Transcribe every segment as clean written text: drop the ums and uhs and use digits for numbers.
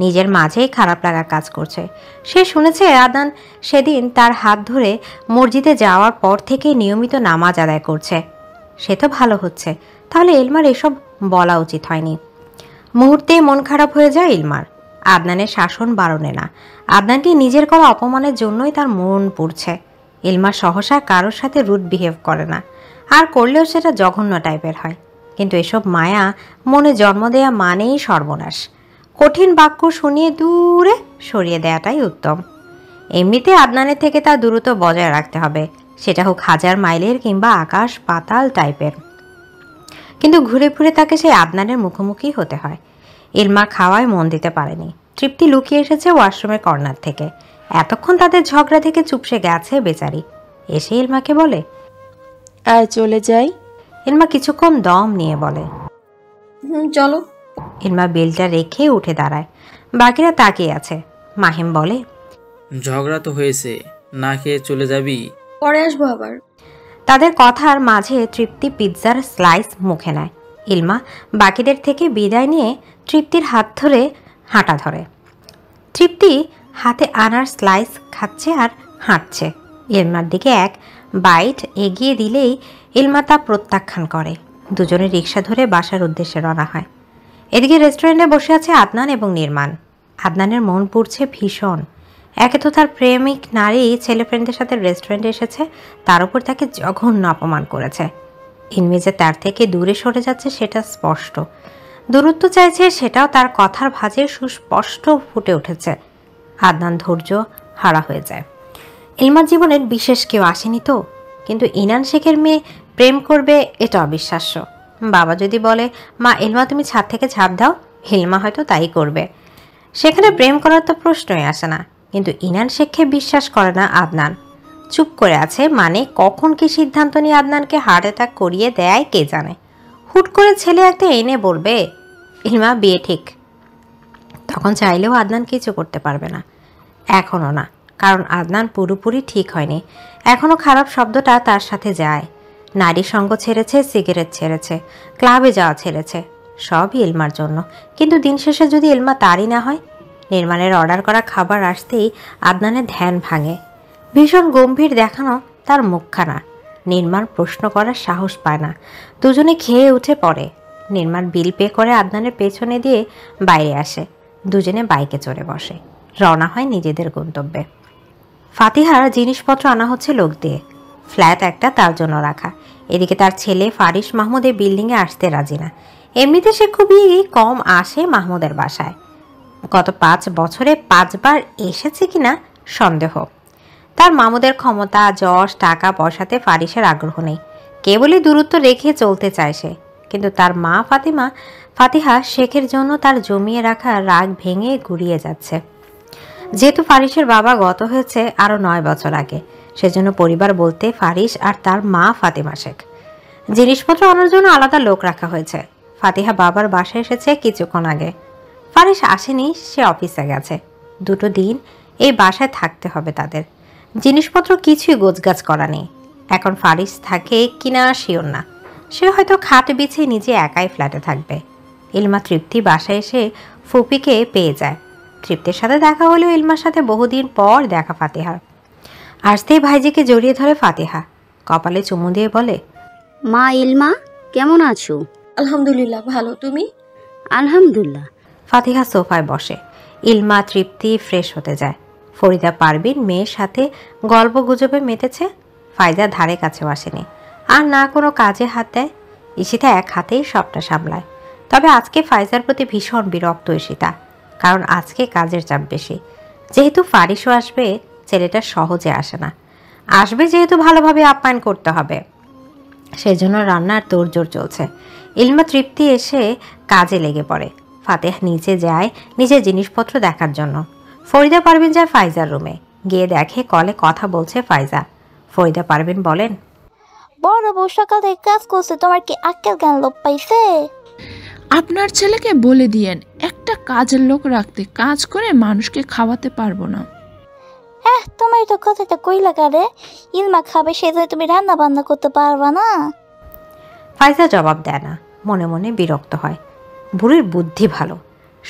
নিজের মাঝেই খারাপ লাগা কাজ করছে। সে শুনেছে আদনান সেদিন তার হাত ধরে মসজিদে যাওয়ার পর থেকে নিয়মিত নামাজ আদায় করছে। সে তো ভালো হচ্ছে, তাহলে ইলমার এসব বলা উচিত হয়নি। মুহূর্তেই মন খারাপ হয়ে যায় ইলমার। আদনানের শাসন বারণে না, আদনানকে নিজের করা অপমানের জন্যই তার মন পুড়ছে। ইলমা সহসা কারোর সাথে রুড বিহেভ করে না, আর করলেও সেটা জঘন্য টাইপের হয়। কিন্তু এসব মায়া মনে জন্ম দেয়া মানেই সর্বনাশ। কঠিন বাক্য শুনিয়ে দূরে সরিয়ে দেওয়াটাই উত্তম। এমনিতে আদনানের থেকে তার দূরত্ব বজায় রাখতে হবে, সেটা হোক 1000 মাইলের কিংবা আকাশ পাতাল টাইপের। কিন্তু ঘুরে ফিরে তাকে সেই আদনানের মুখোমুখি হতে হয়। ইলমা খাওয়ায় মন দিতে পারেনি। তৃপ্তি লুকিয়ে এসেছে ওয়াশরুমের কর্নার থেকে। এতক্ষণ তাদের ঝগড়া থেকে চুপসে গেছে বেচারি। এসে ইলমাকে বলে, আয় চলে যাই। ইলমা কিছুক্ষণ দম নিয়ে বলে, চলো। ইলমা বেলটা রেখে উঠে দাঁড়ায়। বাকিরা তাকিয়ে আছে। মাহিম বলে, ঝগড়া তো হয়েছে, না খেয়ে চলে যাবি? পরে আসবো আবার। তাদের কথার মাঝে তৃপ্তি পিৎজার স্লাইস মুখে নেয়। ইলমা বাকিদের থেকে বিদায় নিয়ে তৃপ্তির হাত ধরে হাঁটা ধরে। তৃপ্তি হাতে আনার স্লাইস খাচ্ছে আর হাঁটছে। ইলমার দিকে এক বাইট এগিয়ে দিলেই ইলমা তা প্রত্যাখ্যান করে। দুজনে রিক্সা ধরে বাসার উদ্দেশ্যে রওনা হয়। এদিকে রেস্টুরেন্টে বসে আছে আদনান এবং নির্মাণ। আদনানের মন পুড়ছে ভীষণ। একে তো তার প্রেমিক নারী ছেলে ফ্রেন্ডের সাথে রেস্টুরেন্টে এসেছে, তার উপর তাকে জঘন্য অপমান করেছে। ইনমেজে তার থেকে দূরে সরে যাচ্ছে সেটা স্পষ্ট। দূরত্ব চাইছে সেটাও তার কথার ভাঁজে সুস্পষ্ট ফুটে উঠেছে। আদনান ধৈর্য হারা হয়ে যায়। ইলমার জীবনের বিশেষ কেউ আসেনি তো, কিন্তু ইনান শেখের মেয়ে প্রেম করবে এটা অবিশ্বাস্য। বাবা যদি বলে, মা ইলমা তুমি ছাদ থেকে ঝাঁপ দাও, ইলমা হয়তো তাই করবে। সেখানে প্রেম করার তো প্রশ্নই আসে না। কিন্তু ইনান শেখকে বিশ্বাস করে না আদনান। চুপ করে আছে, মানে কখন কি সিদ্ধান্ত নিয়ে আদনানকে হার্ট অ্যাটাক করিয়ে দেয় কে জানে। হুট করে ছেলে একটা এনে বলবে ইলমা বিয়ে ঠিক, তখন চাইলেও আদনান কিছু করতে পারবে না। এখনও না, কারণ আদনান পুরোপুরি ঠিক হয়নি। এখনও খারাপ শব্দটা তার সাথে যায়। নারী সঙ্গ ছেড়েছে, সিগারেট ছেড়েছে, ক্লাবে যাওয়া ছেড়েছে, সবই ইলমার জন্য। কিন্তু দিন শেষে যদি ইলমা তারই না হয়। নির্মাণের অর্ডার করা খাবার আসতেই আদনানের ধ্যান ভাঙে। ভীষণ গম্ভীর দেখানো তার মুখখানা। নির্মাণ প্রশ্ন করার সাহস পায় না। দুজনে খেয়ে উঠে পড়ে। নির্মাণ বিল পে করে আদনানের পেছনে দিয়ে বাইরে আসে। দুজনে বাইকে চড়ে বসে, রওনা হয় নিজেদের গন্তব্যে। ফাতিহার জিনিসপত্র আনা হচ্ছে লোক দিয়ে। ফ্ল্যাট একটা তার জন্য রাখা। এদিকে তার ছেলে ফারিস মাহমুদ এই বিল্ডিংয়ে আসতে রাজি না। এমনিতে সে খুবই কম আসে মাহমুদের বাসায়। গত 5 বছরে 5 বার এসেছে কিনা সন্দেহ। তার মামুদের ক্ষমতা, যশ, টাকা পয়সাতে ফারিসের আগ্রহ নেই। কেবলই দূরত্ব রেখে চলতে চায় সে। কিন্তু তার মা ফাতিহা শেখের জন্য তার জমিয়ে রাখা রাগ ভেঙে গুড়িয়ে যাচ্ছে। যেহেতু ফারিসের বাবা গত হয়েছে আরও 9 বছর আগে, সেজন্য পরিবার বলতে ফারিস আর তার মা ফাতিমা শেখ। জিনিসপত্র আনার জন্য আলাদা লোক রাখা হয়েছে। ফাতিহা বাবার বাসায় এসেছে কিছুক্ষণ আগে। ফারিস আসেনি, সে অফিসে গেছে। 2 দিন এই বাসায় থাকতে হবে তাদের। জিনিসপত্র কিছুই গোছগাছ করা নেই। এখন ফারিস থাকে কিনা শিওর না। সে হয়তো খাট বিছিয়ে নিজে একাই ফ্ল্যাটে থাকবে। ইলমা তৃপ্তি বাসায় এসে ফুপিকে পেয়ে যায়। তৃপ্তির সাথে দেখা হলেও ইলমার সাথে বহুদিন পর দেখা ফাতিহার। আসতেই ভাইজিকে জড়িয়ে ধরে ফাতিহা, কপালে চুমু দিয়ে বলে, মা ইলমা কেমন আছো? আলহামদুলিল্লাহ ভালো, তুমি? আলহামদুলিল্লাহ। ফাতিহা সোফায় বসে। ইলমা তৃপ্তি ফ্রেশ হতে যায়। ফরিদা পারবিন মেয়ের সাথে গল্প গুজবে মেতেছে। ফায়দা ধারে কাছেও আসেনি, আর না কোনো কাজে হাত দেয়। ঈশিতা এক হাতেই সবটা সামলায়। তবে আজকে ফায়জার প্রতি ভীষণ বিরক্ত ঈশিতা, কারণ আজকে কাজের চাপ বেশি। যেহেতু ফারিসও আসবে, ছেলেটা সহজে আসে না। আসবে যেহেতু ভালোভাবে আপ্যায়ন করতে হবে, সেজন্য রান্নার তোড়জোড় চলছে। ইলমা তৃপ্তি এসে কাজে লেগে পড়ে। ফাতেহা নিচে যায় নিজের জিনিসপত্র দেখার জন্য। ফরিদা পারভিন যায় ফাইজার রুমে। গিয়ে দেখে কলে কথা বলছে ফাইজা। ফরিদা পারভিন বলেন, বড় বউ সকাল থেকে কাজ করছে, তোমার কি আক্কেল জ্ঞান লোপ পাইছে? আপনার ছেলেকে বলে দিয়েন একটা কাজের লোক রাখতে, কাজ করে মানুষকে খাওয়াতে পারবো না। হ্যাঁ, তোমার তো কথাটা কইলা কারে? ইলমা খাবে সেজন্য তুমি রান্না বান্না করতে পারবা না? ফাইজা জবাব দেয় না, মনে মনে বিরক্ত হয়। বুড়ির বুদ্ধি ভালো,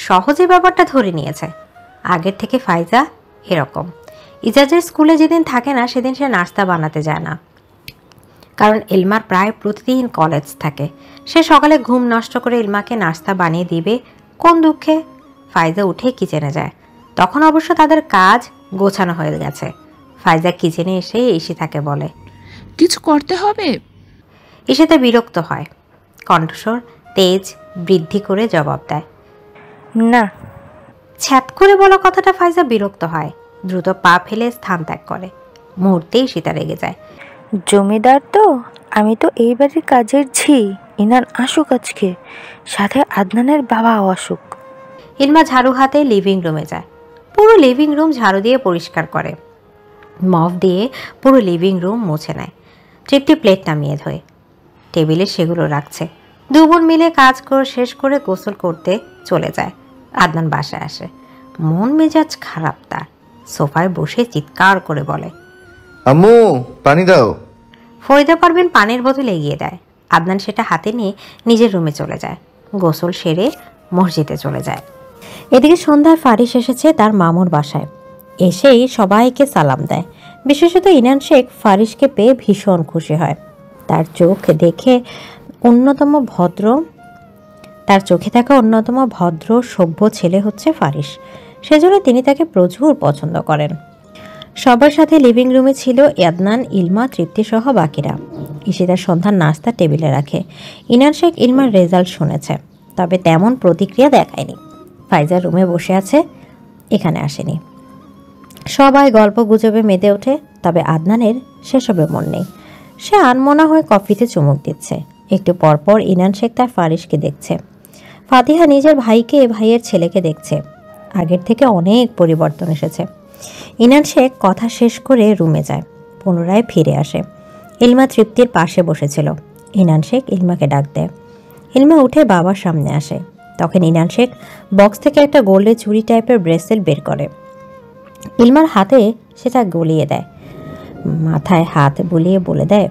সহজে ব্যাপারটা ধরে নিয়েছে। আগের থেকে ফাইজা এরকম। ইজাজের স্কুলে যেদিন থাকে না সেদিন সে নাস্তা বানাতে যায় না, কারণ ইলমার প্রায় প্রতিদিন কলেজ থাকে। সে সকালে ঘুম নষ্ট করে ইলমাকে নাস্তা বানিয়ে দিবে কোন দুঃখে। ফাইজা উঠে কিচেনে যায়। তখন অবশ্য তাদের কাজ গোছানো হয়ে গেছে। ফাইজা কিচেনে এসে ঈশিতাকে বলে, কিছু করতে হবে। ঈশিতা বিরক্ত হয়, কণ্ঠস্বর তেজ বৃদ্ধি করে জবাব দেয়, না। ছ্যাপ করে বলা কথাটা ফাইজা বিরক্ত হয়, দ্রুত পা ফেলে স্থান ত্যাগ করে। মুহূর্তেই ঈশিতা রেগে যায়। জমিদার তো, আমি তো এই বাড়ির কাজের ঝি। ইনান আসুক আজকে, সাথে আদনানের বাবাও আসুক। ইলমা ঝাড়ু হাতে লিভিং রুমে যায়। পুরো লিভিং রুম ঝাড়ু দিয়ে পরিষ্কার করে, মপ দিয়ে পুরো লিভিং রুম মুছে নেয়। তৃপ্তি প্লেট নামিয়ে ধোয়, টেবিলে সেগুলো রাখছে। দু বোন মিলে কাজ শেষ করে গোসল করতে চলে যায়। আদনান বাসায় আসে, মন মেজাজ খারাপ তার। সোফায় বসে চিৎকার করে বলে, আম্মু পানি দাও। ফরিদা পারভিন পানির বোতল এগিয়ে দেয়। আদনান সেটা হাতে নিয়ে নিজের রুমে চলে যায়। গোসল সেরে মসজিদে চলে যায়। এদিকে সন্ধ্যায় ফারিস এসেছে তার মামুর বাসায়। এসেই সবাইকে সালাম দেয়। বিশেষত ইনান শেখ ফারিসকে পেয়ে ভীষণ খুশি হয়। তার চোখে থাকা অন্যতম ভদ্র সভ্য ছেলে হচ্ছে ফারিস। সেজন্য তিনি তাকে প্রচুর পছন্দ করেন। সবার সাথে লিভিং রুমে ছিল আদনান, ইলমা, তৃপ্তি সহ বাকিরা। ঈশিতার সন্ধ্যার নাস্তা টেবিলে রাখে। ইনান শেখ ইলমার রেজাল্ট শুনেছে, তবে তেমন প্রতিক্রিয়া দেখায়নি। ফাইজা রুমে বসে আছে, এখানে আসেনি। সবাই গল্প গুজবে মেতে ওঠে, তবে আদনানের সেসবে মন নেই। সে আনমনা হয়ে কফিতে চুমুক দিচ্ছে। একটু পরপর ইনান শেখ তার ফারিসকে দেখছে। ফাতিহা নিজের ভাইয়ের ছেলেকে দেখছে। আগের থেকে অনেক পরিবর্তন এসেছে। ইনান শেখ কথা শেষ করে রুমে যায়, পুনরায় ফিরে আসে। ইলমা তৃপ্তির পাশে বসেছিল। ইনান শেখ ইলমাকে ডাক দেয়। ইলমা উঠে বাবার সামনে আসে। তখন ইনান শেখ বক্স থেকে একটা গোল্ডের চুড়ি টাইপের ব্রেসলেট বের করে। ইলমার হাতে সেটা গলিয়ে দেয়, মাথায় হাত বুলিয়ে বলে দেয়,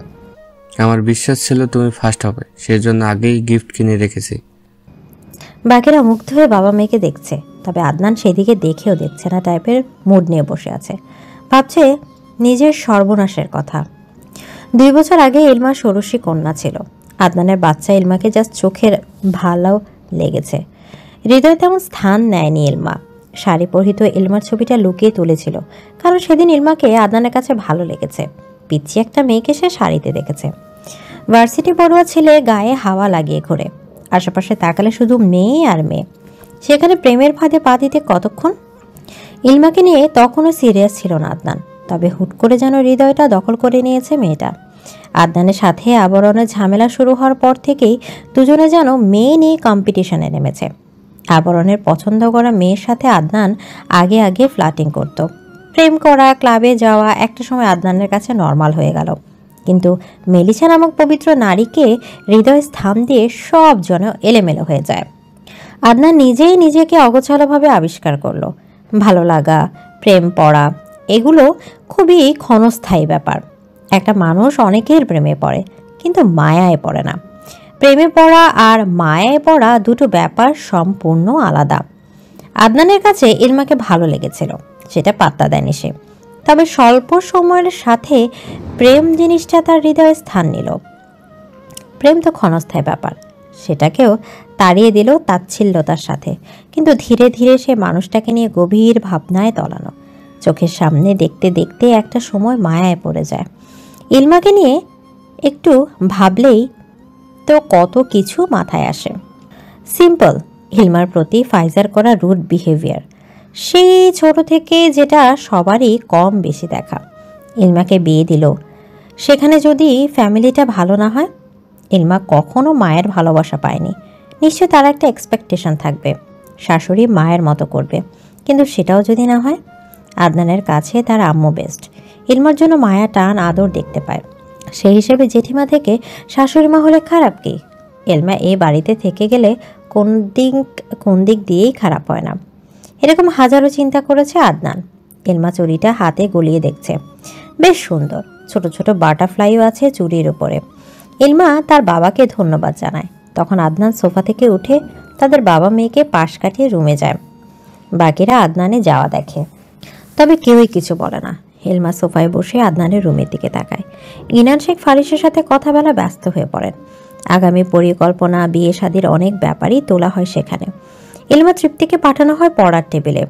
আমার বিশ্বাস ছিল তুমি ফার্স্ট হবে, সেজন্য আগেই গিফট কিনে রেখেছি। বাকিরা মুগ্ধ হয়ে বাবা মেয়েকে দেখছে, তবে আদনান সেদিকে দেখেও দেখছে না টাইপের মুড নিয়ে বসে আছে। ভাবছে নিজের সর্বনাশের কথা। 2 বছর আগে ইলমা ষোড়শী কন্যা ছিল। আদনানের বাচ্চা ইলমাকে জাস্ট চোখের ভালো লেগেছে। হৃদয়ে তেমন স্থান নেয়নি ইলমা। শাড়ি পরিহিত ইলমার ছবিটা লুকিয়ে তুলেছিল, কারণ সেদিন ইলমাকে আদনানের কাছে ভালো লেগেছে। পিচ্ছি একটা মেয়েকে সে শাড়িতে দেখেছে। ভার্সিটি পড়ুয়া ছেলে গায়ে হাওয়া লাগিয়ে ঘোরে। আশেপাশে তাকালে শুধু মেয়ে আর মেয়ে। সেখানে প্রেমের ফাঁদে পা দিতে কতক্ষণ। ইলমাকে নিয়ে তখনও সিরিয়াস ছিল না আদনান, তবে হুট করে যেন হৃদয়টা দখল করে নিয়েছে মেয়েটা। আদনানের সাথে আবরণের ঝামেলা শুরু হওয়ার পর থেকেই দুজনে যেন মেয়ে নিয়ে কম্পিটিশনে নেমেছে। আবরণের পছন্দ করা মেয়ের সাথে আদনান আগে ফ্লার্টিং করত। প্রেম করা, ক্লাবে যাওয়া একটা সময় আদনানের কাছে নর্মাল হয়ে গেল। কিন্তু মেলিসা নামক পবিত্র নারীকে হৃদয়ে স্থান দিয়ে সব যেন এলোমেলো হয়ে যায়। আদনান নিজেই নিজেকে অগোছালোভাবে আবিষ্কার করলো। ভালো লাগা, প্রেম পড়া এগুলো খুবই ক্ষণস্থায়ী ব্যাপার। একটা মানুষ অনেকের প্রেমে পড়ে, কিন্তু মায়ায় পড়ে না। প্রেমে পড়া আর মায়ায় পড়া দুটো ব্যাপার সম্পূর্ণ আলাদা। আদনানের কাছে ইলমাকে ভালো লেগেছিল, সেটা পাত্তা দেয়নি সে। তবে স্বল্প সময়ের সাথে প্রেম জিনিসটা তার হৃদয়ে স্থান নিল। প্রেম তো ক্ষণস্থায়ী ব্যাপার, সেটাকেও তাড়িয়ে দিল তাচ্ছিল্যতার সাথে। কিন্তু ধীরে ধীরে সে মানুষটাকে নিয়ে গভীর ভাবনায় তলানো। চোখের সামনে দেখতে দেখতে একটা সময় মায়ায় পড়ে যায়। ইলমাকে নিয়ে একটু ভাবলেই তো কত কিছু মাথায় আসে। সিম্পল, ইলমার প্রতি ফাইজার করা রুড বিহেভিয়ার, সেই ছোট থেকে যেটা সবারই কম বেশি দেখা। ইলমাকে বিয়ে দিল, সেখানে যদি ফ্যামিলিটা ভালো না হয়। ইলমা কখনো মায়ের ভালোবাসা পায়নি। নিশ্চয় তার একটা এক্সপেকটেশন থাকবে, শাশুড়ি মায়ের মতো করবে। কিন্তু সেটাও যদি না হয়। আদনানের কাছে তার আম্মু বেস্ট। ইলমার জন্য মায়া, টান, আদর দেখতে পায়। সেই হিসেবে জেঠিমা থেকে শাশুড়ি মা হলে খারাপ কি? ইলমা এই বাড়িতে থেকে গেলে কোন দিক দিয়েই খারাপ হয় না, এরকম হাজারো চিন্তা করেছে আদনান। ইলমা চুড়িটা হাতে গলিয়ে দেখছে, বেশ সুন্দর। ছোট ছোট বাটারফ্লাইও আছে চুড়ির উপরে। ইলমা তার বাবাকে ধন্যবাদ জানায়। তখন আদনান সোফা থেকে উঠে তাদের বাবা মেয়েকে পাশ কাটিয়ে রুমে যায়। বাকিরা আদনানে যাওয়া দেখে, তবে কেউই কিছু বলে না। ইলমা সোফায় বসে আদনানের রুমের দিকে তাকায়। ইনান শেখ ফারিসের সাথে কথা বলা ব্যস্ত হয়ে পড়েন। আগামী পরিকল্পনা, বিয়ে শাদির অনেক ব্যাপারই তোলা হয় সেখানে। ইলমা তৃপ্তিকে পাঠানো হয় পড়ার টেবিলে।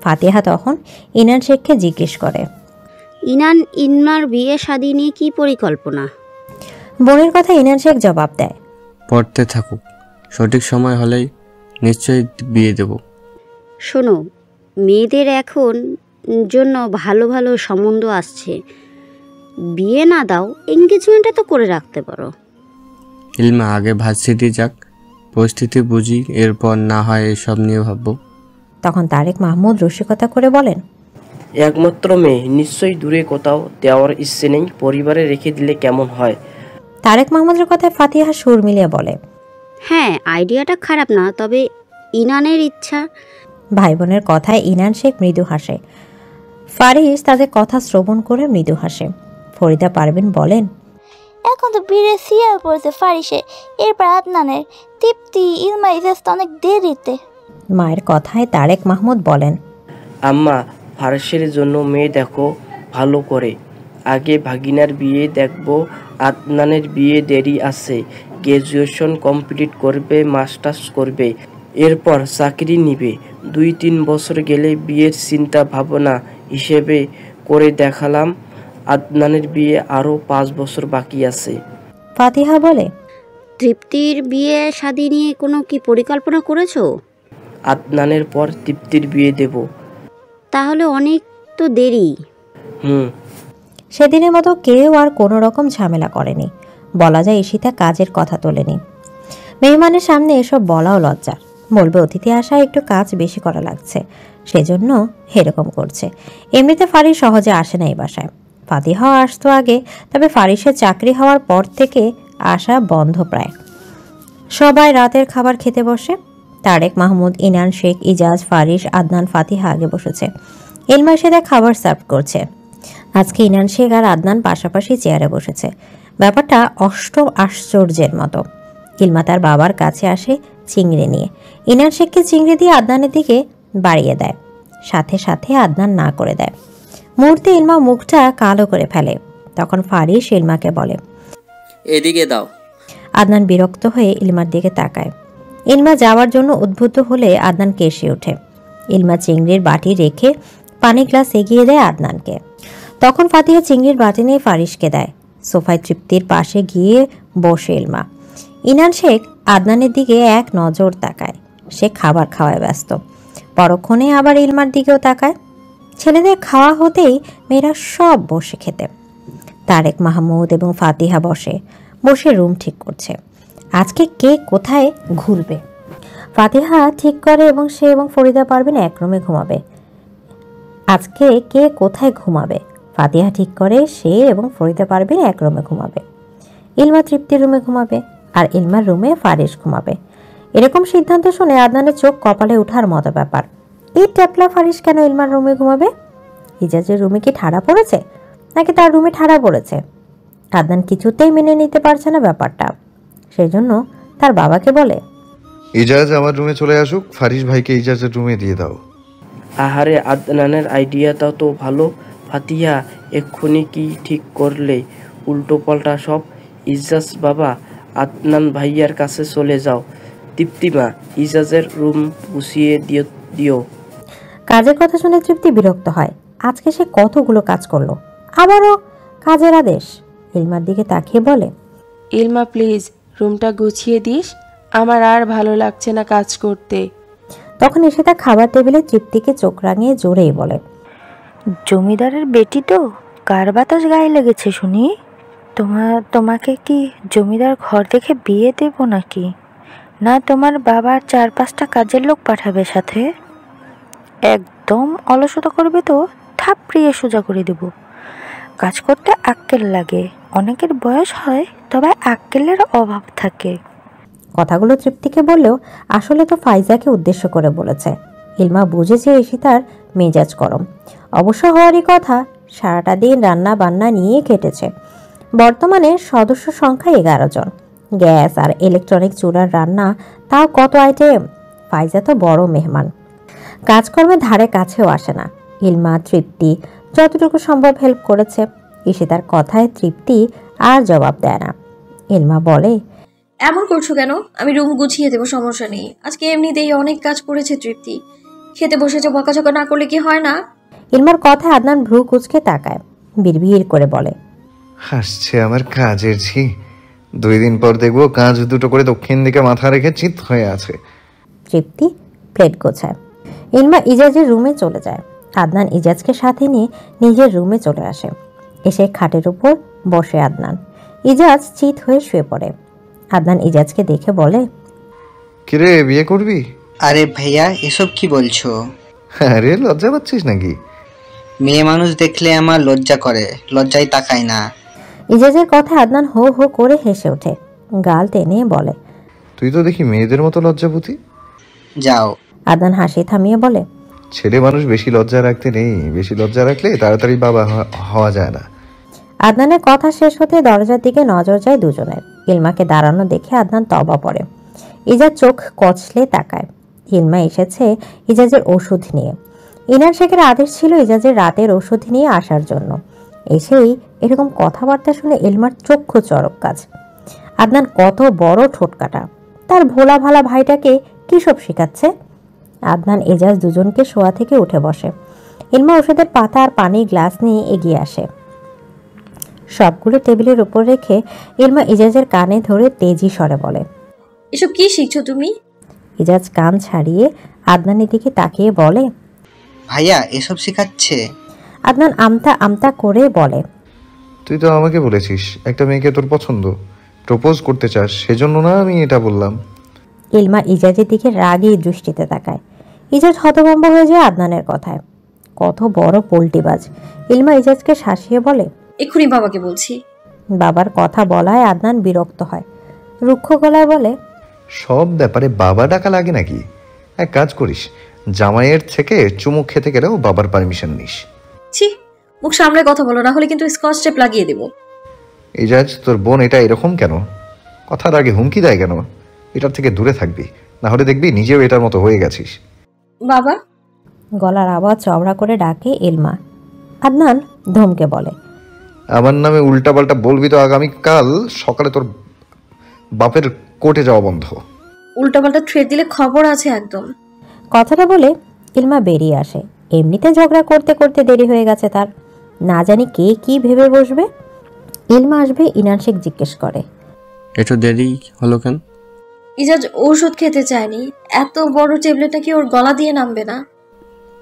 ফাতিহা তখন ইনান শেখকে জিজ্ঞেস করে, ইলমার বিয়ে শাদী নিয়ে কি পরিকল্পনা? বোনের কথা ইনান শেখ জবাব দেয়, পড়তে থাকুক, সঠিক সময় হলেই নিশ্চয়ই বিয়ে দেব। শোনো, মেয়েদের এখন জন্য ভালো ভালো সম্বন্ধ আসছে, বিয়ে না দাও, এঙ্গেজমেন্টটা তো করে রাখতে পারো। ইলমা আগে ভার্সিটি যাক, পরিস্থিতি বুঝি, এরপর না হয় এসব নিয়ে ভাববো। তখন তারেক মাহমুদ রসিকতা করে বলেন, একমাত্র মেয়ে, নিশ্চয়ই দূরে কোথাও দেওয়ার ইচ্ছে নেই, পরিবারে রেখে দিলে কেমন হয়? তারেক মাহমুদের কথায় ফাতিহা সুর মিলিয়ে বলে, হ্যাঁ, আইডিয়াটা খারাপ না, তবে ইনানের ইচ্ছা। ভাই বোনের কথায় ইনান শেখ মৃদু হাসে। ফারিস তাদের কথা শ্রবণ করে মৃদু হাসে। ফরিদা পারভিন বলেন, এখন তো বিয়ের সিরিয়াল পড়েছে ফারিসে, এরপর আদনানের, তৃপ্তি, ইলমা, ইজাজ তো অনেক দেরিতে। মায়ের কথায় তারেক মাহমুদ বলেন, আম্মা, ফারসের জন্য মেয়ে দেখো ভালো করে, আগে ভাগিনার বিয়ে দেখবো। আদনানের বিয়ে দেরি আছে, গ্র্যাজুয়েশন কমপ্লিট করবে, মাস্টার্স করবে, এরপর চাকরি নিবে। 2-3 বছর গেলে বিয়ের চিন্তা ভাবনা হিসেবে করে দেখালাম। আদনানের বিয়ে আরও 5 বছর বাকি আছে। ফাতিহা বলে, তৃপ্তির বিয়ে শাদী নিয়ে কোনো কি পরিকল্পনা করেছো? আদনানের পর তৃপ্তির বিয়ে দেব। তাহলে অনেক তো দেরি। সেদিনের মতো কেউ আর কোনো রকম ঝামেলা করেনি। বলা যায় ঈশিতা কাজের কথা তোলেনি। মেহমানের সামনে এসব বলাও লজ্জার। বলবে অতিথি আসায় একটু কাজ বেশি করা লাগছে, সেজন্য এরকম করছে। এমনিতে ফারিস সহজে আসে না এই বাসায়। ফাতিহাও আসতো আগে, তবে ফারিসের চাকরি হওয়ার পর থেকে আসা বন্ধ প্রায়। সবাই রাতের খাবার খেতে বসে। তারেক মাহমুদ, ইনান শেখ, ইজাজ, ফারিস, আদনান, ফাতিহা আগে বসেছে। ইলমা সেদা খাবার সার্ভ করছে। আজকে ইনান শেখ আর আদনান পাশাপাশি চেয়ারে বসেছে। ব্যাপারটা অষ্টম আশ্চর্যের মতো। ইলমা তার বাবার কাছে আসে চিংড়ি নিয়ে। ইনান শেখকে চিংড়ি দিয়ে আদনানের দিকে বাড়িয়ে দেয়, সাথে সাথে আদনান না করে দেয়। মুহূর্তে ইলমা মুখটা কালো করে ফেলে। তখন ফারিস ইলমাকে বলে, এদিকে দাও। আদনান বিরক্ত হয়ে ইলমার দিকে তাকায়। ইলমা যাওয়ার জন্য উদ্বুদ্ধ হলে আদনান কেশে ওঠে। ইলমা চিংড়ির বাটি রেখে পানি গ্লাস এগিয়ে দেয় আদনানকে। তখন ফাতিহা চিংড়ির বাটি নিয়ে ফারিসকে দেয়। সোফায় তৃপ্তির পাশে গিয়ে বসে ইলমা। ইনান শেখ আদনানের দিকে এক নজর তাকায়। সে খাবার খাওয়ায় ব্যস্ত। পরক্ষণে আবার ইলমার দিকেও তাকায়। ছেলেদের খাওয়া হতেই মেয়েরা সব বসে খেতে। তারেক মাহমুদ এবং ফাতিহা বসে রুম ঠিক করছে। আজকে কে কোথায় ঘুরবে ফাতিহা ঠিক করে, এবং সে এবং ফরিদা পারভিন এক রুমে ঘুমাবে। আজকে কে কোথায় ঘুমাবে ফাতিহা ঠিক করে, সে এবং ফরিদা পারভিন এক রুমে ঘুমাবে। ইলমা তৃপ্তির রুমে ঘুমাবে, আর ইলমার রুমে ফারিস ঘুমাবে। এরকম সিদ্ধান্ত শুনে আদনানের চোখ কপালে ওঠার মতো ব্যাপার। এই ট্যাপলা ফারিস কেন ইলমার রুমে ঘুমাবে? ইজাজের রুমে কি ঠাড়া পড়েছে, নাকি তার রুমে ঠাড়া পড়েছে? আদনান কিছুতেই মেনে নিতে পারছে না ব্যাপারটা। সেই জন্য তার বাবাকে বলে, ইজাজ আমার রুমে চলে আসুক, ফারিস ভাইকে ইজাজের রুমে দিয়ে দাও। আহারে, আদনানের আইডিয়াটা তো ভালো। ফাতিহা, এক্ষুনি কি ঠিক করলে? উল্টো পাল্টা সব। ইজাজ বাবা, আদনান ভাইয়ার কাছে চলে যাও। তৃপ্তিমা, ইজাজের রুম গুছিয়ে দিও। কাজের কথা শুনে তৃপ্তি বিরক্ত হয়। আজকে সে কতগুলো কাজ করলো, আবারও কাজের আদেশ। ইলমার দিকে তাকিয়ে বলে, ইলমা প্লিজ রুমটা গুছিয়ে দিস, আমার আর ভালো লাগছে না কাজ করতে। তখন এসে তার খাবার টেবিলে তৃপ্তিকে চোখ রাঙিয়ে জোরেই বলে, জমিদারের বেটি তো, কার বাতাস গায়ে লেগেছে শুনি? তোমাকে কি জমিদার ঘর দেখে বিয়ে দেব নাকি? না তোমার বাবা 4-5টা কাজের লোক পাঠাবে সাথে? একদম অলসতা করবে তো থাপড়িয়ে সোজা করে দেব। কাজ করতে আক্কেল লাগে, অনেকের বয়স হয়, তবে আক্কেলের অভাব থাকে। কথাগুলো তৃপ্তিকে বললেও আসলে তো ফাইজাকে উদ্দেশ্য করে বলেছে। ইলমা বুঝেছে ঈশিতার মেজাজ গরম। অবশ্য হওয়ারই কথা, সারাটা দিন রান্না বান্না নিয়ে কেটেছে। বর্তমানে সদস্য সংখ্যা 11 জন। গ্যাস আর ইলেকট্রনিক চুলার রান্না, তাও কত আইটেম। ফাইজা তো বড় মেহমান, কাজকর্মের ধারে কাছেও আসে না। ইলমা, তৃপ্তি যতটুকু সম্ভব হেল্প করেছে। ঈশিতার কথায় তৃপ্তি আর জবাব দেয় না। ইলমা বলে, এমন করছো কেন? আমি রুম গুছিয়ে দেবো, সমস্যা নেই। আজকে এমনিতেই অনেক কাজ করেছে তৃপ্তি। খেতে বসেছে, বকাঝকা না করলে কি হয় না? ইলমার কথায় আদনান ভ্রু কুঁচকে তাকায়, বিড়বিড় করে বলে, হাসছে আমার কাজের ঝি। 2 দিন পর দেখবো কাজ দুটো করে দক্ষিণ দিকে মাথা রেখে চিত হয়ে আছে। তৃপ্তি প্লেট গোছায়। ইলমা ইজাজের রুমে চলে যায়। আদনান ইজাজকে সাথে নিয়ে নিজের রুমে চলে আসে। এসে খাটের উপর বসে আদনান। ইজাজ চিত হয়ে শুয়ে পড়ে। আদনান ইজাজকে দেখে বলে, কিরে, বিয়ে করবি? আরে ভাইয়া, এসব কি বলছো? আরে লজ্জা পাচ্ছিস নাকি? মেয়ে মানুষ দেখলে আমার লজ্জা করে, লজ্জায় তাকায় না। ইজাজের কথায় আদনান হো হো করে হেসে ওঠে, গাল টেনে বলে, তুই তো দেখি মেয়েদের মতো লজ্জাপতি। যাও। আদনান হাসি থামিয়ে বলে, ছেলে মানুষ বেশি লজ্জা রাখতে নেই, বেশি লজ্জা রাখলে তাড়াতাড়ি বাবা হওয়া যায় না। আদনানের কথা শেষ হতে দরজার দিকে নজর যায় দুজনের। ইলমাকে দাঁড়ানো দেখে আদনান তবা পড়ে। ইজাজ চোখ কচলে তাকায়। ইলমা এসেছে ইজাজের ওষুধ নিয়ে। ইনার শেখের আদেশ ছিল ইজাজের রাতের ওষুধ নিয়ে আসার জন্য। এসেই এরকম কথাবার্তা শুনে ইলমার চক্ষু চড়ক কাজ। আদনান কত বড় ঠোঁটকাটা, তার ভোলা ভালা ভাইটাকে কী সব শেখাচ্ছে। আদনান ইজাজ দুজনকে শোয়া থেকে উঠে বসে। ইলমা ওষুধের পাতা আর পানির গ্লাস নিয়ে এগিয়ে আসে। সবগুলো টেবিলের উপর রেখে ইলমা ইজাজের কানে ধরে তেজি স্বরে বলে, এসব কি শিখছো তুমি? ইজাজ কান ছাড়িয়ে আদনানের দিকে তাকিয়ে বলে, ভাইয়া এসব শেখাচ্ছে? আদনান আমতা আমতা করে বলে, তুই তো আমাকে বলেছিস একটা মেয়েকে তোর পছন্দ, প্রপোজ করতে চাস, সেজন্য না আমি এটা বললাম। ইলমা ইজাজের দিকে রাগী দৃষ্টিতে তাকায়। ইজাজ হতভম্ব হয়ে যায় আদনানের কথায়। কত বড় পোল্টিবাজ। ইলমা ইজাজকে শাসিয়ে বলে, এক্ষুনি বাবাকে বলছি। বাবার কথা বলায় আদনান বিরক্ত হয়। রুক্ষ গলায় বলে, সব ব্যাপারে বাবা ডাকা লাগে নাকি? এক কাজ করিস, জামাইয়ের থেকে চুমুক খেতে গেলেও বাবার পারমিশন নিস। ছি, মুখ সামলে কথা বলো, না হলে কিন্তু স্কচ টেপ লাগিয়ে দেবো। ইজাজ, তোর বোন এটা এরকম কেন? কথার আগে হুমকি দেয় কেন? এটার থেকে দূরে থাকবি, না হলে দেখবি নিজেও এটার মতো হয়ে গেছিস। বাবা। গলার আওয়াজ চওড়া করে ডাকে ইলমা। আদনান ধমকে বলে, আমার নামে উল্টাপাল্টা বলবি তো আগামীকাল সকালে তোর বাপের কোর্টে যাওয়া বন্ধ। উল্টাপাল্টা থ্রেট দিলে খবর আছে একদম। কথাটা বলে ইলমা বেরিয়ে আসে। এমনিতে ঝগড়া করতে করতে দেরি হয়ে গেছে তার। না জানি কে কি ভেবে বসবে। ইলমা আসবে, ইনান শেখ জিজ্ঞেস করে, একটু দেরি হলো কেন? ইজাজ ওষুধ খেতে চায়নি। এত বড় ট্যাবলেট নাকি ওর গলা দিয়ে নামবে না।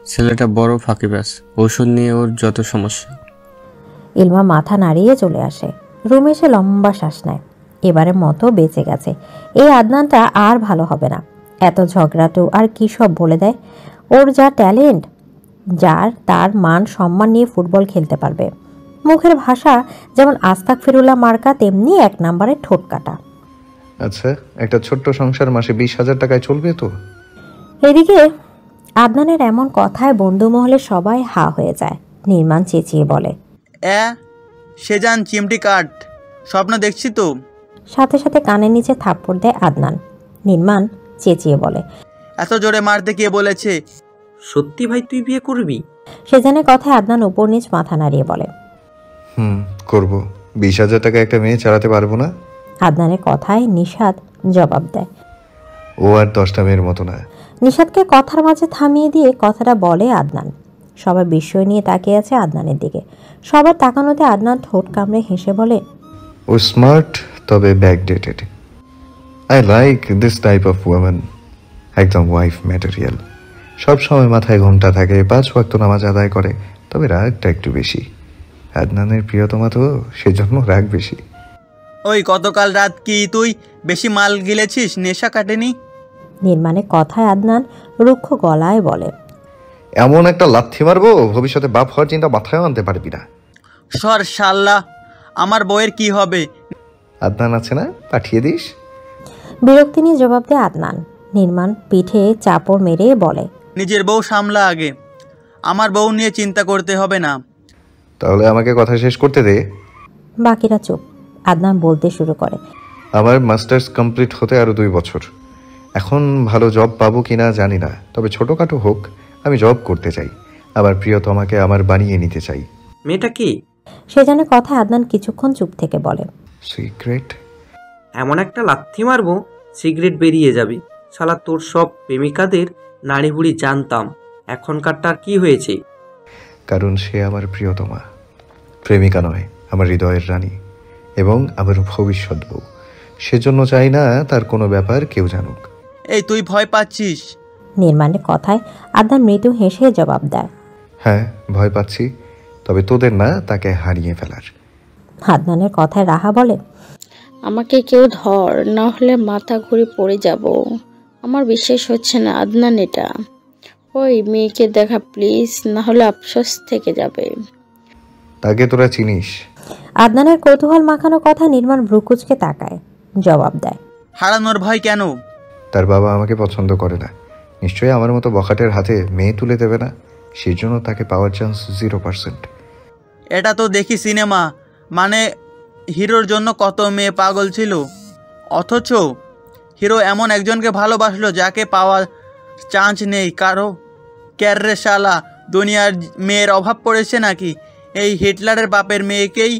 ছেলেটা বড় ফাঁকিবাজ, ওষুধ নিয়ে ওর যত সমস্যা। ইলমা মাথা নাড়িয়ে চলে আসে। রুমে এসে লম্বা শ্বাস নেয়। এবারের মতো বেঁচে গেছে। এই আদনানটা আর ভালো হবে না। এত ঝগড়াটু আর কি সব বলে দেয়। ওর যা ট্যালেন্ট, যার তার মান সম্মান নিয়ে ফুটবল খেলতে পারবে। মুখের ভাষা যেমন আস্তাগফিরুল্লাহ মার্কা, তেমনি 1 নম্বরের ঠোঁট কাটা। আচ্ছা, একটা ছোট্ট সংসার মাসে 20,000 টাকায় চলবে তো? এদিকে আদনানের এমন কথায় বন্ধু মহলে সবাই হা হয়ে যায়। নির্মাণ চেঁচিয়ে বলে, সেজান চিমটি কাট, স্বপ্ন দেখছি তো। সাথে সাথে কানের নিচে থাপ্পড় দেয় আদনান। নির্মাণ চেঁচিয়ে বলে, এত জোরে মারতে কে বলেছে? সত্যি ভাই তুই বিয়ে করবি? সেজানের কথায় আদনান উপর নিচ মাথা নাড়িয়ে বলে, করব। 20,000 টাকা একটা মেয়ে চালাতে পারবো না। আদনানের কথায় নিশাদ জবাব দেয়, ও আর 10টা মেয়ের মতো না। নিশাদকে কথার মাঝে থামিয়ে দিয়ে কথাটা বলে আদনান। সবাই বিস্ময় নিয়ে তাকিয়ে আছে আদনানের দিকে। সবার তাকানোতে আদনান ঠোঁট কামড়ে হেসে বলে, ও স্মার্ট, তবে backdated. I like this type of women. একদম ওয়াইফ ম্যাটেরিয়াল। সব সময় মাথায় ঘোমটা থাকে, 5 ওয়াক্ত নামাজ আদায় করে, তবে রাগটা একটু বেশি। আদনানের প্রিয়তমা তো, সেজন্য রাগ বেশি। ওই গতকাল রাত কি তুই বেশি মাল গিলেছিস? নেশা কাটেনি? নির্মাণের কথায় আদনান রুক্ষ গলায় বলে, এমন একটা লাথি মারবো ভবিষ্যতে বাপ হওয়ার চিন্তা মাথায় আনতে পারবি না। সর শাল্লা, আমার বউয়ের কি হবে? আদনান আছে না, পাঠিয়ে দিস। বিরক্তি নিয়ে জবাব দেয় আদনান। নির্মাণ পিঠে চাপড় মেরে বলে, নিজের বউ সামলা আগে, আমার বউ নিয়ে চিন্তা করতে হবে না। তাহলে আমাকে কথা শেষ করতে দে। বাকিরা চুপ। আদনান বলতে শুরু করে, আমার মাস্টার্স কমপ্লিট হতে আরও 2 বছর। এখন ভালো জব পাবো কিনা জানি না, তবে ছোটোখাটো হোক আমি জব করতে চাই। আমার প্রিয়তমাকে আমার বানিয়ে নিতে চাই। মেয়েটা কি? সে জানে কথা আদনান কিছুক্ষণ চুপ থেকে বলে, সিক্রেট। এমন একটা লাথি মারবো সিগারেট বেরিয়ে যাবে। শালা তোর সব প্রেমিকাদের নাড়ি বুড়ি জানতাম, এখনকারটার কি হয়েছে? কারণ সে আমার প্রিয়তমা, প্রেমিকা নয়, আমার হৃদয়ের রানী এবং আমার ভবিষ্যৎ বউ। সেজন্য চাই না তার কোনো ব্যাপার কেউ জানুক। এই তুই ভয় পাচ্ছিস? নির্মাণের কথায় আদনান মৃদু হেসে জবাব দেয়, হ্যাঁ ভয় পাচ্ছি, তবে তোদের না, তাকে হারিয়ে ফেলার। আদনানের কথায় রাহা বলে, আমাকে কেউ ধর, না হলে মাথা ঘুরে পড়ে যাব। আমার বিশ্বাস হচ্ছে না আদনান এটা। ওই মেয়েকে দেখা প্লিজ, না হলে আফসোস থেকে যাবে। তাকে তোরা চিনিস? আদনানের কৌতূহল মাখানো কথা নির্মাণ ভ্রুকুচকে তাকায়, জবাব দেয়, হারানোর ভয় কেন? তার বাবা আমাকে পছন্দ করে না, নিশ্চয়ই আমার মতো বখাটের হাতে মেয়ে তুলে দেবে না, সেই জন্য তাকে পাওয়ার চান্স 0%। এটা তো দেখি সিনেমা, মানে হিরোর জন্য কত মেয়ে পাগল ছিল, অথচ হিরো এমন একজনকে ভালোবাসলো যাকে পাওয়ার চান্স নেই কারো। ক্যারে শালা, দুনিয়ার মেয়ের অভাব পড়েছে নাকি? এই হিটলারের বাপের মেয়েকেই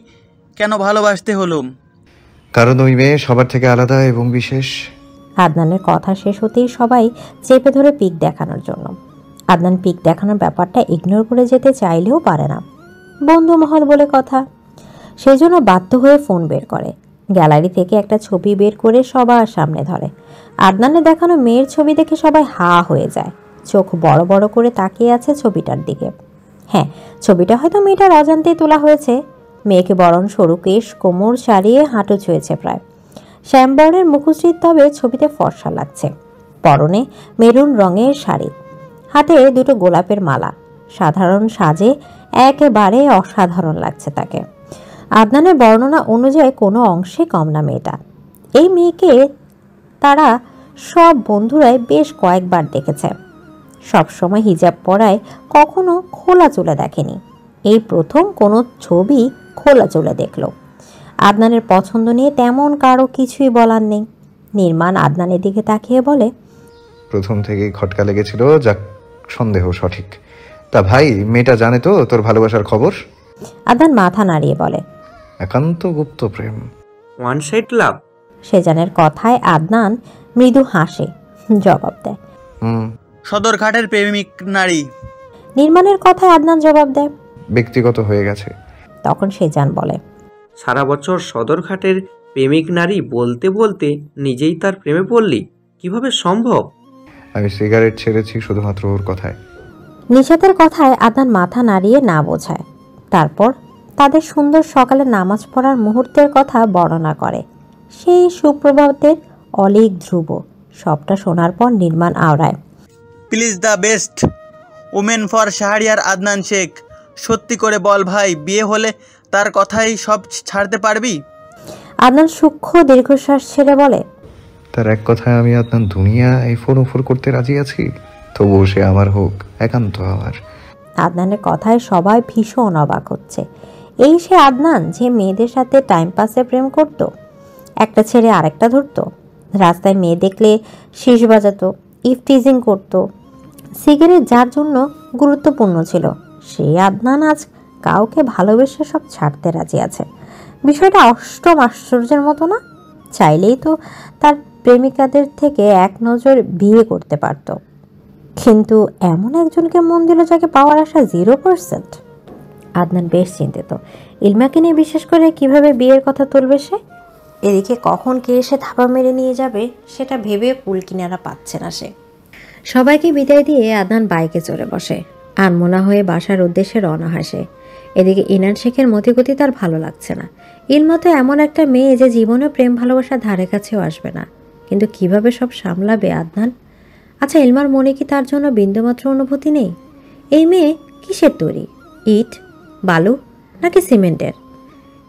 কেন ভালোবাসতে হলো? কারণ ওই মেয়ে সবার থেকে আলাদা এবং বিশেষ। আদনানের কথা শেষ হতেই সবাই চেপে ধরে পিক দেখানোর জন্য। আদনান পিক দেখানোর ব্যাপারটা ইগনোর করে যেতে চাইলেও পারে না, বন্ধু মহল বলে কথা। সেই জন্য বাধ্য হয়ে ফোন বের করে, গ্যালারি থেকে একটা ছবি বের করে সবার সামনে ধরে। আদনানের দেখানো মেয়ের ছবি দেখে সবাই হা হয়ে যায়, চোখ বড় বড় করে তাকিয়ে আছে ছবিটার দিকে। হ্যাঁ, ছবিটা হয়তো মেয়েটার অজান্তেই তোলা হয়েছে। মেয়েকে বরণ সরু কেশ, কোমর ছাড়িয়ে হাঁটু ছুঁয়েছে প্রায়। শ্যামবর্ণের মুখশ্রীর, তবে ছবিতে ফর্সা লাগছে। পরনে মেরুন রঙের শাড়ি, হাতে 2টো গোলাপের মালা। সাধারণ সাজে একেবারে অসাধারণ লাগছে তাকে। আদনানের বর্ণনা অনুযায়ী কোনো অংশে কম না মেয়েটা। এই মেয়েকে তারা সব বন্ধুরাই বেশ কয়েকবার দেখেছে। সবসময় হিজাব পরায়, কখনো খোলা চুলে দেখেনি। এই প্রথম কোনো ছবি খোলা চুলে দেখলো। আদনানের পছন্দ নিয়ে তেমন কারো কিছুই বলার নেই। নির্মাণ আদনানের দিকে তাকিয়ে বলে, প্রথম থেকেই খটকা লেগেছিল, যাক সন্দেহ সঠিক। তা ভাই, মেয়েটা জানে তো তোর ভালোবাসার খবর? আদনান মাথা নাড়িয়ে বলে, একান্ত গুপ্ত প্রেম, ওয়ান সাইড লাভ। সেজানের কথায় আদনান মৃদু হাসে, জবাব দেয়, সদরঘাটের প্রেমিক নারী। নির্মাণের কথায় আদনান জবাব দেয়, ব্যক্তিগত হয়ে গেছে। তখন সেজান বলে, সারা বছর সদরঘাটের প্রেমিক নারী বলতে বলতে নিজেই তার প্রেমে পড়লি, কিভাবে সম্ভব? আমি সিগারেট ছেড়েছি শুধুমাত্র ওর কথায়। নিশাতের কথায় আদনান মাথা নাড়িয়ে না বোঝায়। তারপর তাদের সুন্দর সকালে নামাজ পড়ার মুহূর্তের কথা বর্ণনা করে, সেই সুপ্রভাতের অলিক ধ্রুব। সবটা শোনার পর নির্মাণ আওড়ায়, please the best women for Shahriar Adnan Sheikh. সত্যি করে বল ভাই, বিয়ে হলে তার কথাই সব ছাড়তে পারবি? আদনান সূক্ষ্ম দীর্ঘশ্বাস ছেড়ে বলে, তার এক কথায় আমি আদনান দুনিয়া এই ফোন করতে রাজি আছি, তবুও সে আমার হোক, একান্ত আমার। আদনানের কথায় সবাই ভীষণ অবাক হচ্ছে। এই সে আদনান যে মেয়েদের সাথে টাইম পাসে প্রেম করত, একটা ছেড়ে আরেকটা ধরতো, রাস্তায় মেয়ে দেখলে শীষ বাজাতো, ইফটিজিং করত, সিগারেট যার জন্য গুরুত্বপূর্ণ ছিল, সেই আদনান আজ কাউকে ভালোবেসে সব ছাড়তে রাজি আছে। বিষয়টা অষ্টম আশ্চর্যের মতো না? চাইলেই তো তার প্রেমিকাদের থেকে এক নজর বিয়ে করতে পারত, কিন্তু এমন একজনকে মন দিল যাকে পাওয়ার আশা 0%। আদনান বেশ চিন্তিত, ইলমাকে নিয়ে বিশেষ করে কিভাবে বিয়ের কথা তুলবে সে। এদিকে কখন কে এসে থাপা মেরে নিয়ে যাবে সেটা ভেবে কুল কিনারা পাচ্ছে না সে। সবাইকে বিদায় দিয়ে আদনান বাইকে চড়ে বসে, আনমনা হয়ে বাসার উদ্দেশ্যে রওনা হাসে। এদিকে ইনান শেখের মতিগতি তার ভালো লাগছে না। ইলমা তো এমন একটা মেয়ে যে জীবনে প্রেম ভালোবাসা ধারে কাছেও আসবে না, কিন্তু কিভাবে সব সামলাবে আদনান? আচ্ছা, ইলমার মনে কি তার জন্য বিন্দুমাত্র অনুভূতি নেই? এই মেয়ে কিসের তৈরি? ইট, বালু নাকি সিমেন্টের?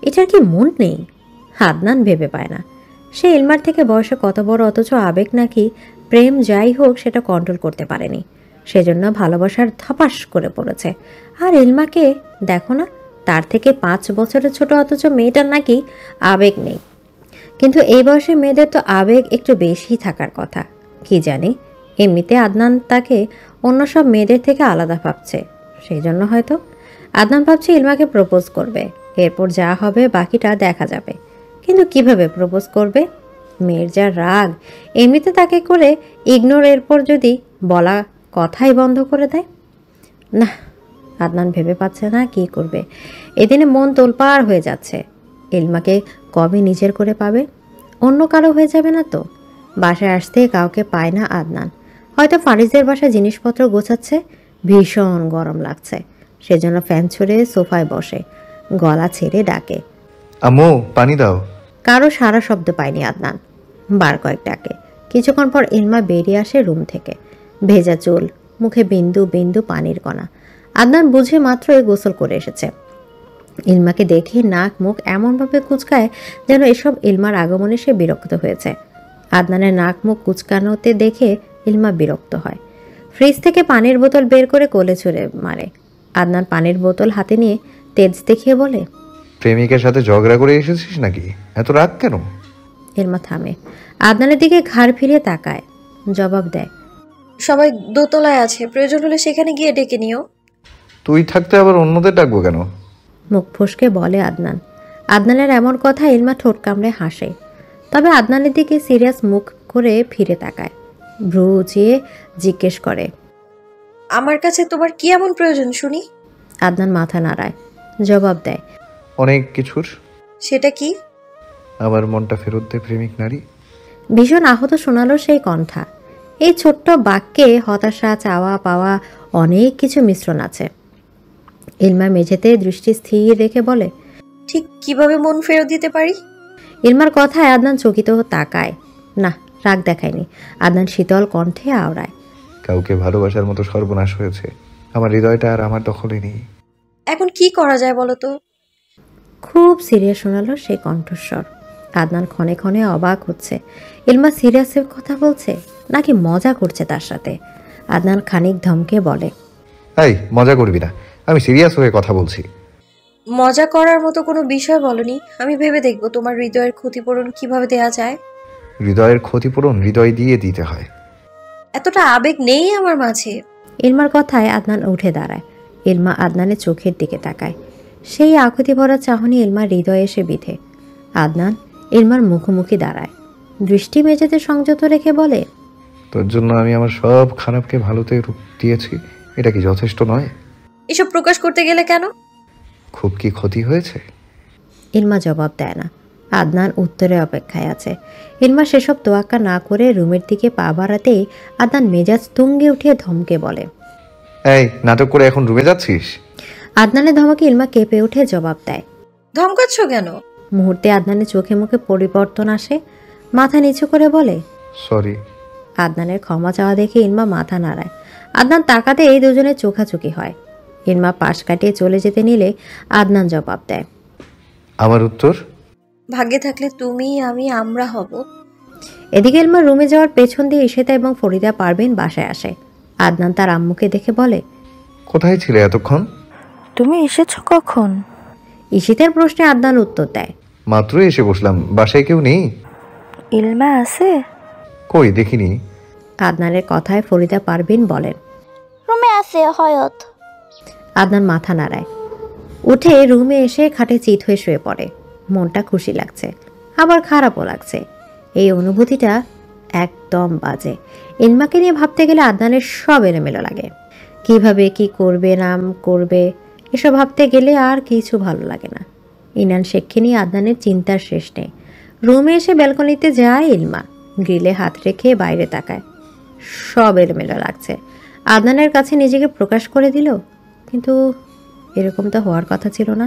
এটার কি মন নেই? আদনান ভেবে পায় না। সে ইলমার থেকে বয়সে কত বড়, অথচ আবেগ নাকি প্রেম যাই হোক সেটা কন্ট্রোল করতে পারেনি, সেজন্য ভালোবাসার ধপাস করে পড়েছে। আর ইলমাকে দেখো না, তার থেকে 5 বছরের ছোট, অথচ মেয়েটার নাকি আবেগ নেই। কিন্তু এই বয়সে মেয়েদের তো আবেগ একটু বেশি থাকার কথা। কি জানি, এমনিতে আদনান তাকে অন্য সব মেয়েদের থেকে আলাদা ভাবছে, সেই জন্য হয়তো। আদনান ভাবছে ইলমাকে প্রপোজ করবে, এরপর যা হবে বাকিটা দেখা যাবে। কিন্তু কিভাবে প্রপোজ করবে? মেয়ের যা রাগ, এমনিতে তাকে করে ইগনোর, এরপর যদি বলা কথাই বন্ধ করে দেয়। না, আদনান ভেবে পাচ্ছে না কি করবে। এদিনে মন তোলপাড় হয়ে যাচ্ছে। ইলমাকে কবে নিজের করে পাবে? অন্য কারো হয়ে যাবে না তো? বাসায় আসতে কাউকে পায় না আদনান। হয়তো ফারিজের বাসায় জিনিসপত্র গোছাচ্ছে, ভীষণ গরম লাগছে, সেজন্য ফ্যান ছড়ে সোফায় বসে গলা ছেড়ে ডাকে, আম্মু পানি দাও। কারো সারা শব্দ পায়নি আদনান। বার কয়েক ডাকে। কিছুক্ষণ পর ইলমা বেরিয়ে আসে রুম থেকে, ভেজা চুল, মুখে বিন্দু বিন্দু পানির কণা। আদনান বুঝে মাত্রই গোসল করে এসেছে। ইলমাকে দেখে নাক মুখ এমনভাবে কুচকায় যেন এসব ইলমার আগমনে সে বিরক্ত হয়েছে। আদনানের নাক মুখ কুচকানোতে দেখে ইলমা বিরক্ত হয়। ফ্রিজ থেকে পানির বোতল বের করে কোলে ছুঁড়ে মারে। আদনান পানির বোতল হাতে নিয়ে তেজ দেখিয়ে বলে, প্রেমিকের সাথে ঝগড়া করে এসেছিস নাকি? এত রাগ কেন? ইলমা থামে, আদনানের দিকে ঘাড় ফিরিয়ে তাকায়, জবাব দেয়, সবাই দোতলায় আছে, প্রয়োজন হলে সেখানে গিয়ে ডেকে নিও। তুই থাকতে আবার অন্যদের ডাকবো কেন? মুখ ফসকে বলে আদনান। আদনানের এমন কথা ইলমা ঠোঁট কামড়ে হাসে, তবে আদনানের দিকে সিরিয়াস মুখ করে ফিরে তাকায়, ভ্রু উঁচিয়ে জিজ্ঞেস করে, আমার কাছে তোমার কি এমন প্রয়োজন শুনি? আদনান মাথা নাড়ায়, জবাব দেয়, অনেক কিছুর। সেটা কি? আমার মনটা ফেরত দে প্রেমিক নারী। ভীষণ আহত শোনালো সেই কণ্ঠা। এই ছোট্ট বাক্যে হতাশা, চাওয়া পাওয়া, অনেক কিছু মিশ্রণ আছে। ইলমা মেঝেতে দৃষ্টি স্থির রেখে বলে, ঠিক কিভাবে মন ফেরত দিতে পারি? ইলমার কথায় আদনান চকিত তাকায়। না, রাগ দেখায়নি। আদনান শীতল কণ্ঠে আওড়ায়, কাউকে ভালোবাসার মতো সর্বনাশ হয়েছে, আমার হৃদয়টা আর আমার দখলে নেই। এখন কি করা যায় বলো তো? খুব সিরিয়াস শোনালো সেই কণ্ঠস্বর। আদনান ক্ষণে ক্ষণে অবাক হচ্ছে, ইলমা সিরিয়াসের কথা বলছে নাকি মজা করছে তার সাথে। আদনান খানিক ধমকে বলে, এই মজা করবি না, আমি সিরিয়াস হয়ে কথা বলছি। মজা করার মতো কোনো বিষয় বলনি, আমি ভেবে দেখবো তোমার হৃদয়ের ক্ষতিপূরণ কিভাবে দেয়া যায়। হৃদয়ের ক্ষতিপূরণ হৃদয় দিয়ে দিতে হয়। এতটা আবেগ নেই আমার মাঝে। ইলমার কথায় আদনান উঠে দাঁড়ায়। ইলমা আদনানের চোখের দিকে তাকায়। সেই আকুতি ভরা চাহনি ইলমার হৃদয়ে এসে বিধে। আদনান ইলমার মুখোমুখি দাঁড়ায়, দৃষ্টি মেঝেতে সংযত রেখে বলে, তোর জন্য আমি আমার সব খারাপকে ভালোতে রূপ দিয়েছি, এটা কি যথেষ্ট নয়? এসব প্রকাশ করতে গেলে কেন? খুব কি ক্ষতি হয়েছে? ইলমা জবাব দেয় না। আদনান উত্তরে অপেক্ষায় আছে। ইলমা সেসব তোয়াক্কা না করে রুমের দিকে পা বাড়াতেই আদনান মেজাজ তুঙ্গে উঠিয়ে ধমকে বলে, এই নাটক করে এখন রুমে যাচ্ছিস? আদনানের ধমকে ইলমা কেঁপে উঠে জবাব দেয়, ধমকাচ্ছ কেন? মুহূর্তে আদনানের চোখে মুখে পরিবর্তন আসে। মাথা নিচু করে বলে, সরি। আদনানের ক্ষমা চাওয়া দেখে ইলমা মাথা নাড়ায়। আদনান তাকাতে এই দুজনের চোখাচোখি হয়। ইলমা পাশ কাটিয়ে চলে যেতে নিলে আদনান জবাব দেয়, আমার উত্তর? ভাগ্যে থাকলে তুমি, আমি, আমরা হব। এদিকে ইলমা রুমে যাওয়ার পেছন দিয়ে ইশিতা এবং ফরিদা পারবেন বাসায় আসে। আদনান তার আম্মুকে দেখে বলে, কোথায় ছিলে এতক্ষণ? তুমি এসেছো কখন? ইশিতার প্রশ্নে আদনান উত্তর দেয়, মাত্রই এসে বসলাম, বাসায় কেউ নেই। ইলমা আছে? কই দেখিনি। আদনানের কথায় ফরিদা পারবেন বলেন, রুমে আছে হয়ত। আদনান মাথা নাড়ায়, উঠে রুমে এসে খাটে চিত হয়ে শুয়ে পড়ে। মনটা খুশি লাগছে, আবার খারাপও লাগছে। এই অনুভূতিটা একদম বাজে। ইলমাকে নিয়ে ভাবতে গেলে আদনানের সব এলোমেলো লাগে। কিভাবে কি করবে না করবে এসব ভাবতে গেলে আর কিছু ভালো লাগে না। ইনান শেখকে নিয়ে আদনানের চিন্তার শেষ নেই। রুমে এসে ব্যালকনিতে যায় ইলমা, গ্রিলে হাত রেখে বাইরে তাকায়। সব এলোমেলো লাগছে। আদনানের কাছে নিজেকে প্রকাশ করে দিল, কিন্তু এরকম তো হওয়ার কথা ছিল না।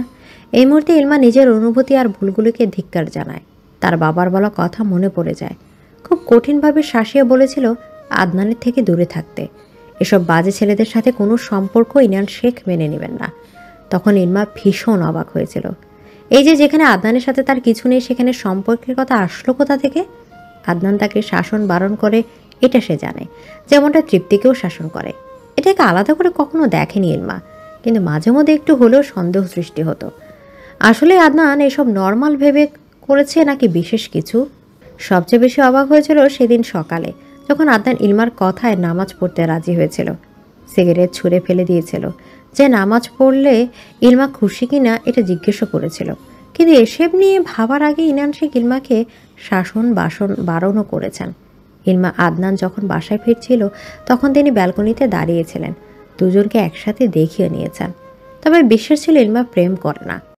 এই মুহূর্তে ইলমা নিজের অনুভূতি আর ভুলগুলোকে ধিক্কার জানায়। তার বাবার বলা কথা মনে পড়ে যায়। খুব কঠিনভাবে শাসিয়ে বলেছিল আদনানের থেকে দূরে থাকতে। এসব বাজে ছেলেদের সাথে কোনো সম্পর্ক ইনান শেখ মেনে নেবেন না। তখন ইলমা ভীষণ অবাক হয়েছিল। এই যে যেখানে আদনানের সাথে তার কিছু নেই, সেখানে সম্পর্কের কথা আসলো কোথা থেকে? আদনান তাকে শাসন বারণ করে এটা সে জানে, যেমনটা তৃপ্তিকেও শাসন করে। এটাকে আলাদা করে কখনো দেখেনি ইলমা, কিন্তু মাঝে মধ্যে একটু হলেও সন্দেহ সৃষ্টি হতো। আসলে আদনান এসব নর্মাল ভেবে করেছে নাকি বিশেষ কিছু। সবচেয়ে বেশি অবাক হয়েছিল সেদিন সকালে, যখন আদনান ইলমার কথায় নামাজ পড়তে রাজি হয়েছিল। সিগারেট ছুঁড়ে ফেলে দিয়েছিল। যে নামাজ পড়লে ইলমা খুশি কিনা এটা জিজ্ঞেসও করেছিল, কিন্তু এসব নিয়ে ভাবার আগে ইনান শেখ ইলমাকে শাসন বারণও করেছেন। ইলমা আদনান যখন বাসায় ফিরছিল তখন তিনি ব্যালকনিতে দাঁড়িয়েছিলেন। দুজনকে একসাথে দেখিয়ে নিয়েছেন। তবে বিশ্বাস ছিল ইলমা প্রেম করে না।